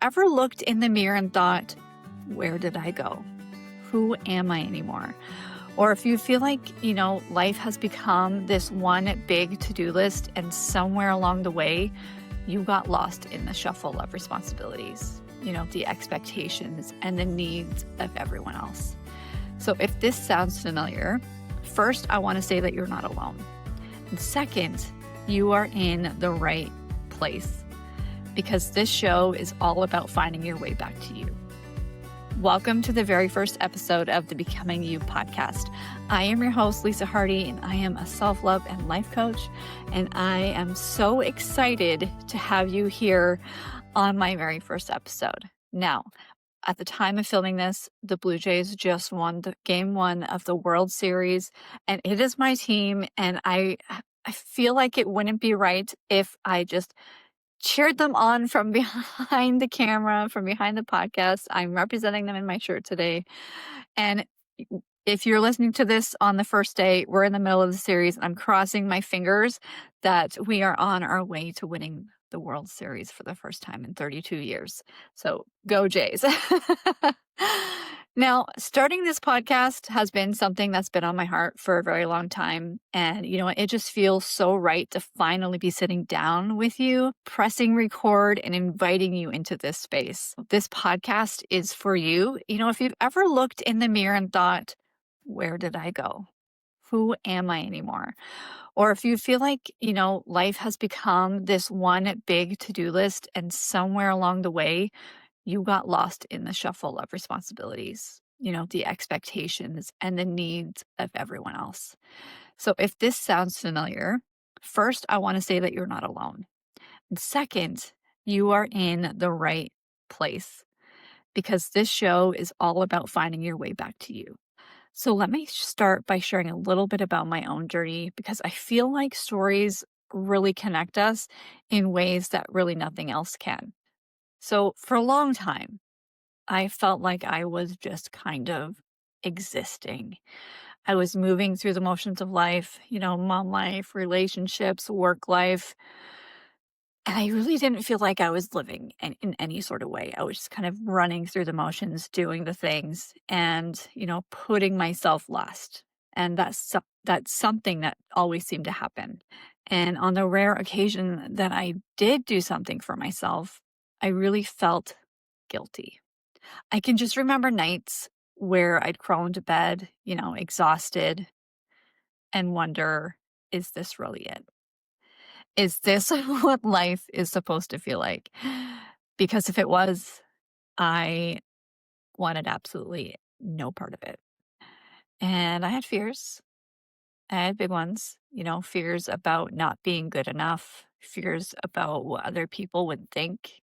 Ever looked in the mirror and thought, where did I go? Who am I anymore? Or if you feel like, life has become this one big to-do list and somewhere along the way, you got lost in the shuffle of responsibilities, the expectations and the needs of everyone else. So if this sounds familiar, first, I want to say that you're not alone. And second, you are in the right place, because this show is all about finding your way back to you. Welcome to the very first episode of the Becoming You podcast. I am your host, Lisa Hardy, and I am a self-love and life coach. And I am so excited to have you here on my very first episode. Now, at the time of filming this, the Blue Jays just won the game 1 of the World Series, and it is my team. And I feel like it wouldn't be right if I just cheered them on from behind the camera, from behind the podcast. I'm representing them in my shirt today. And if you're listening to this on the first day, we're in the middle of the series, and I'm crossing my fingers that we are on our way to winning the World Series for the first time in 32 years. So go Jays. Now, starting this podcast has been something that's been on my heart for a very long time. And, it just feels so right to finally be sitting down with you, pressing record, and inviting you into this space. This podcast is for you. If you've ever looked in the mirror and thought, where did I go? Who am I anymore? Or if you feel like, life has become this one big to-do list and somewhere along the way, you got lost in the shuffle of responsibilities, the expectations and the needs of everyone else. So if this sounds familiar, first, I want to say that you're not alone. And second, you are in the right place, because this show is all about finding your way back to you. So let me start by sharing a little bit about my own journey, because I feel like stories really connect us in ways that really nothing else can. So for a long time, I felt like I was just kind of existing. I was moving through the motions of life, mom life, relationships, work life. And I really didn't feel like I was living in any sort of way. I was just kind of running through the motions, doing the things and, putting myself last. And that's something that always seemed to happen. And on the rare occasion that I did do something for myself, I really felt guilty. I can just remember nights where I'd crawl into bed, exhausted, and wonder, is this really it? Is this what life is supposed to feel like? Because if it was, I wanted absolutely no part of it. And I had fears. I had big ones, fears about not being good enough, fears about what other people would think.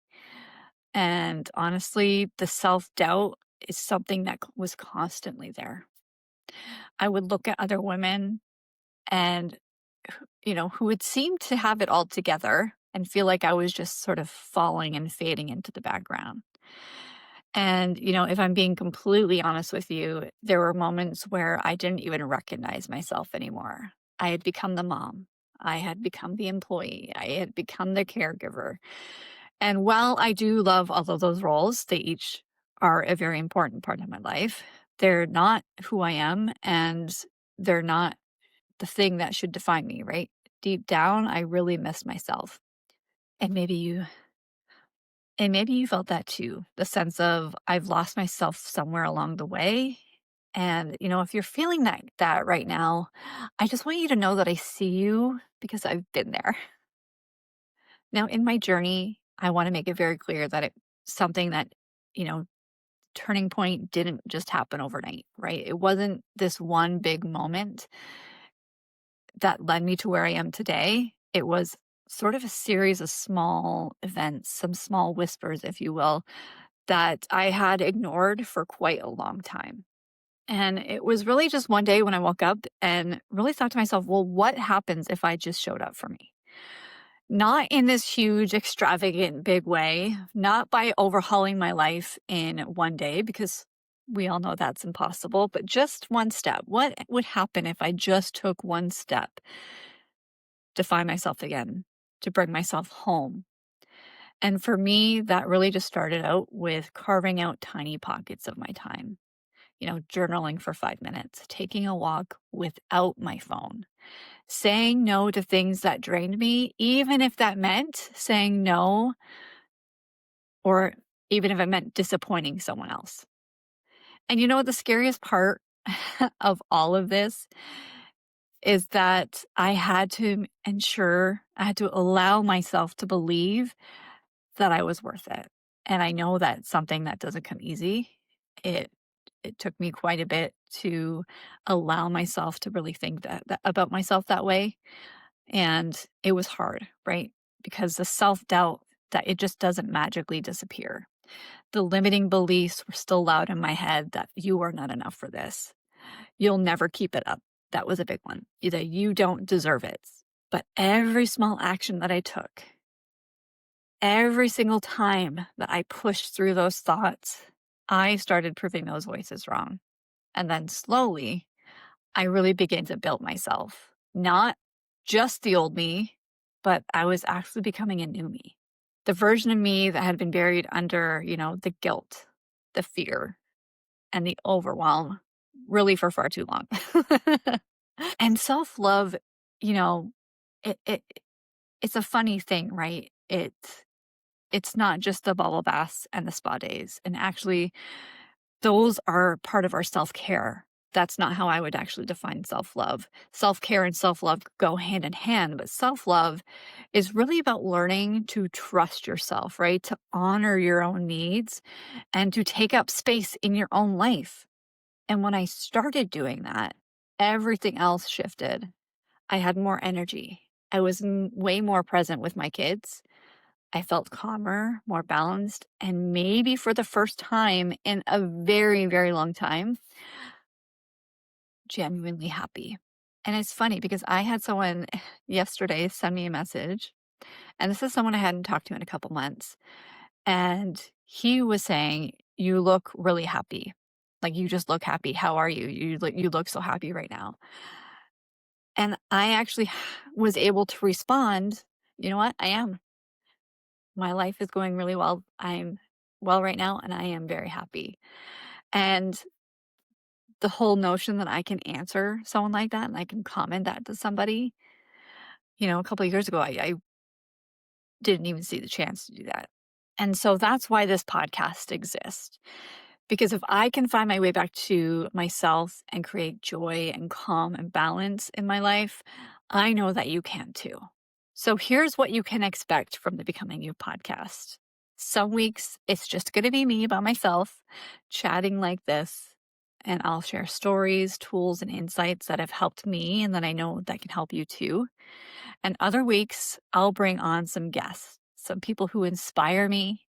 And honestly, the self-doubt is something that was constantly there. I would look at other women and, who would seem to have it all together and feel like I was just sort of falling and fading into the background. And, if I'm being completely honest with you, there were moments where I didn't even recognize myself anymore. I had become the mom. I had become the employee. I had become the caregiver. And while I do love all of those roles, they each are a very important part of my life. They're not who I am, and they're not the thing that should define me, right? Deep down, I really miss myself. And maybe you felt that too, the sense of I've lost myself somewhere along the way. And, if you're feeling that right now, I just want you to know that I see you, because I've been there. Now, in my journey, I want to make it very clear that it's something that, you know, turning point didn't just happen overnight, right? It wasn't this one big moment that led me to where I am today. It was sort of a series of small events, some small whispers, if you will, that I had ignored for quite a long time. And it was really just one day when I woke up and really thought to myself, well, what happens if I just showed up for me? Not in this huge, extravagant, big way, not by overhauling my life in one day, because we all know that's impossible, but just one step. What would happen if I just took one step to find myself again, to bring myself home? And for me, that really just started out with carving out tiny pockets of my time, journaling for 5 minutes, taking a walk without my phone, saying no to things that drained me, even if that meant saying no, or even if it meant disappointing someone else. And you know what the scariest part of all of this is that I had to allow myself to believe that I was worth it. And I know that's something that doesn't come easy. It it took me quite a bit to allow myself to really think that about myself that way. And it was hard, right? Because the self-doubt that it just doesn't magically disappear. The limiting beliefs were still loud in my head that you are not enough for this. You'll never keep it up. That was a big one. That you don't deserve it. But every small action that I took, every single time that I pushed through those thoughts, I started proving those voices wrong. And then slowly, I really began to build myself. Not just the old me, but I was actually becoming a new me. The version of me that had been buried under, the guilt, the fear, and the overwhelm really for far too long. And self-love, you know, it, it it's a funny thing, right? It's not just the bubble baths and the spa days. And actually, those are part of our self-care. That's not how I would actually define self-love. Self-care and self-love go hand in hand, but self-love is really about learning to trust yourself, right? To honor your own needs and to take up space in your own life. And when I started doing that, everything else shifted. I had more energy. I was way more present with my kids. I felt calmer, more balanced, and maybe for the first time in a very, very long time, genuinely happy. And it's funny because I had someone yesterday send me a message, and this is someone I hadn't talked to in a couple months. And he was saying, "You look really happy. Like you just look happy. How are you? You look so happy right now." And I actually was able to respond, "You know what? I am. My life is going really well. I'm well right now, and I am very happy." And the whole notion that I can answer someone like that and I can comment that to somebody, a couple of years ago, I didn't even see the chance to do that. And so that's why this podcast exists. Because if I can find my way back to myself and create joy and calm and balance in my life, I know that you can too. So here's what you can expect from the Becoming You podcast. Some weeks it's just going to be me by myself chatting like this. And I'll share stories, tools, and insights that have helped me and that I know that can help you too. And other weeks, I'll bring on some guests, some people who inspire me,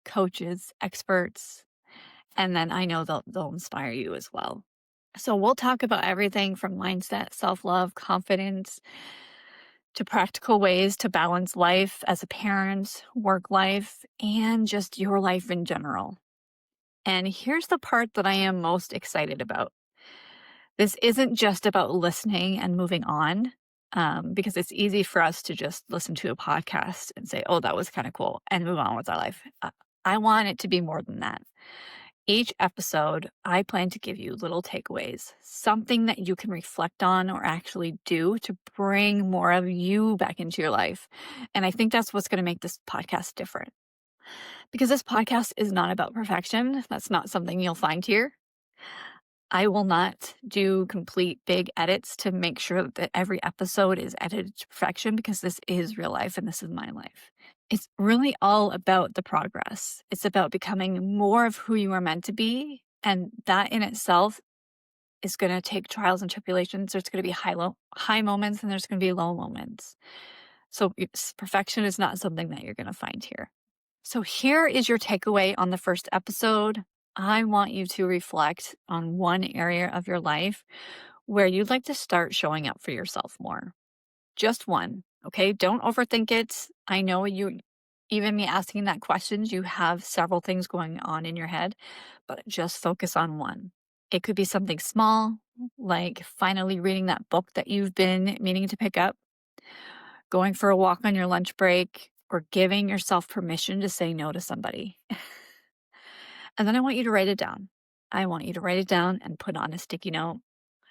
coaches, experts, and then I know they'll inspire you as well. So we'll talk about everything from mindset, self-love, confidence, to practical ways to balance life as a parent, work life, and just your life in general. And here's the part that I am most excited about. This isn't just about listening and moving on, because it's easy for us to just listen to a podcast and say, oh, that was kind of cool, and move on with our life. I want it to be more than that. Each episode, I plan to give you little takeaways, something that you can reflect on or actually do to bring more of you back into your life. And I think that's what's going to make this podcast different. Because this podcast is not about perfection. That's not something you'll find here. I will not do complete big edits to make sure that every episode is edited to perfection because this is real life and this is my life. It's really all about the progress. It's about becoming more of who you are meant to be. And that in itself is going to take trials and tribulations. There's going to be high moments and there's going to be low moments. So perfection is not something that you're going to find here. So here is your takeaway on the first episode. I want you to reflect on one area of your life where you'd like to start showing up for yourself more. Just one, okay? Don't overthink it. I know even me asking that question, you have several things going on in your head, but just focus on one. It could be something small, like finally reading that book that you've been meaning to pick up, going for a walk on your lunch break, or giving yourself permission to say no to somebody. And then I want you to write it down. I want you to write it down and put on a sticky note,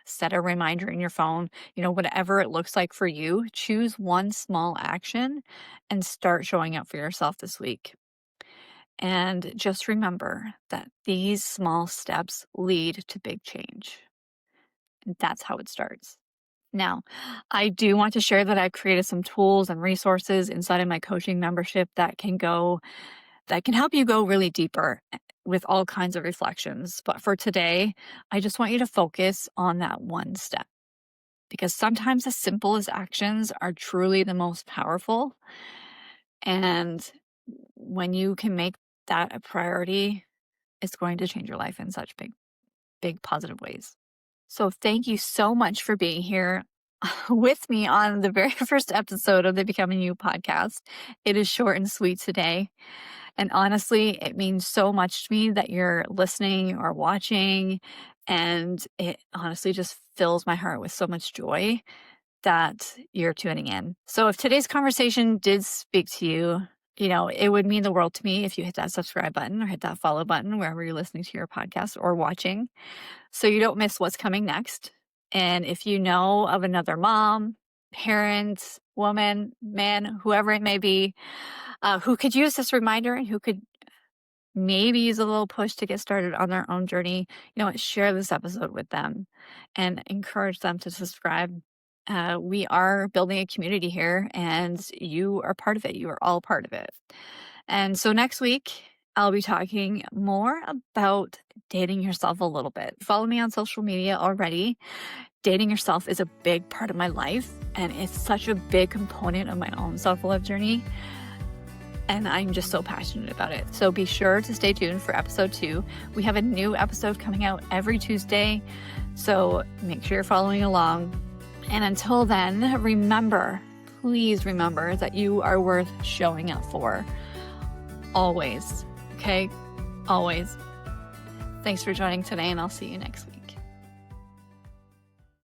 set a reminder in your phone, whatever it looks like for you. Choose one small action and start showing up for yourself this week. And just remember that these small steps lead to big change. And that's how it starts. Now, I do want to share that I've created some tools and resources inside of my coaching membership that can help you go really deeper with all kinds of reflections. But for today, I just want you to focus on that one step, because sometimes as simple as actions are truly the most powerful. And when you can make that a priority, it's going to change your life in such big positive ways. So thank you so much for being here with me on the very first episode of the Becoming You podcast. It is short and sweet today. And honestly, it means so much to me that you're listening or watching. And it honestly just fills my heart with so much joy that you're tuning in. So if today's conversation did speak to you, it would mean the world to me if you hit that subscribe button or hit that follow button wherever you're listening to your podcast or watching, so you don't miss what's coming next. And if you know of another mom, parent, woman, man, whoever it may be, who could use this reminder and who could maybe use a little push to get started on their own journey, share this episode with them and encourage them to subscribe. We are building a community here, and you are part of it. You are all part of it. And so next week, I'll be talking more about dating yourself a little bit. Follow me on social media already. Dating yourself is a big part of my life, and it's such a big component of my own self-love journey. And I'm just so passionate about it. So be sure to stay tuned for episode 2. We have a new episode coming out every Tuesday, so make sure you're following along. And until then, please remember that you are worth showing up for. Always. Okay? Always. Thanks for joining today, and I'll see you next week.